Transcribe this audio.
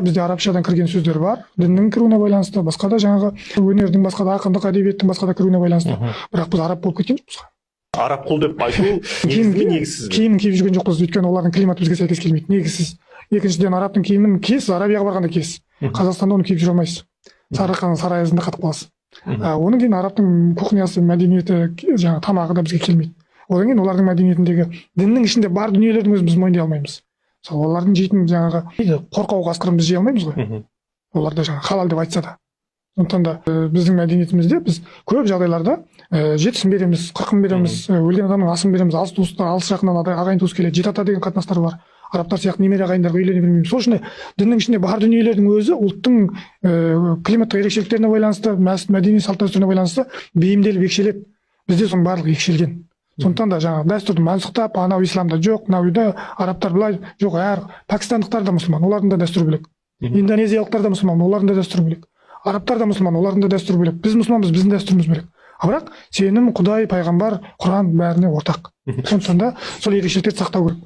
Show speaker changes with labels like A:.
A: Бізде арабшадан кірген сөздер бар, діннің кіруіне байланысты, басқа да жаңағы өнердің, басқа да ақындық әдебиеттің басқа да кіруіне байланысты. Бірақ біз араб болып кеткен жоқпыз.
B: Араб құл деп айту негізсіз.
A: Киімін киіп жүрген жоқпыз, өйткені олардың климаты бізге сәйкес келмейді, негізсіз. Екіншіден, арабтың киімін киесіз, Арабияға барғанда киесіз. Қазақстанда оны киіп жүре алмайсыз. Сарыарқаның сары аязында қатып қаласыз. Одан кейін арабтың кухнясы, мәдениеті, жаңағы тамағы да бізге келмейді. Одан кейін олардың мәдениетіндегі діннің ішінде бар дүниелердің өзін біз мойындай алмаймыз. Мысалы, олардың жейтін жаңағы қорқау қасқырын біз жей алмаймыз ғой. Олар да жаңағы халал деп айтса да. Сондықтан да біздің мәдениетімізде біз көп жағдайларда жетісін береміз, қырқын береміз, өлген адамның асын береміз, алыс туыстар, алыс жақыннан ағайын туыс келеді, жеті ата деген қатынастар бар. Арабтар сияқты немере ағайындарға үйлене бермейміз. Сол үшін діннің ішінде бар дүниелердің өзі ұлттың климаттық ерекшеліктеріне байланысты, мәдени салт дәстүріне байланысты бейімделіп екшеледі. Бізде соның барлығы екшелген. Сондықтан да жаңағы дәстүрді мансұқтап, анау исламда жоқ, мынау үйде арабтар былай жоқ, пакистандықтар да мұсылман, олардың да дәстүрі бөлек. Индонезиялықтар да мұсылман, олардың да дәстүрі бөлек. Арабтар да мұсылман, олардың да дәстүрі бөлек. Біз мұсылманбыз, біздің дәстүріміз бөлек. Бірақ сенім, Құдай, пайғамбар, Құран бәріне ортақ. Сондықтан да сол ерекшеліктерді сақтау керек.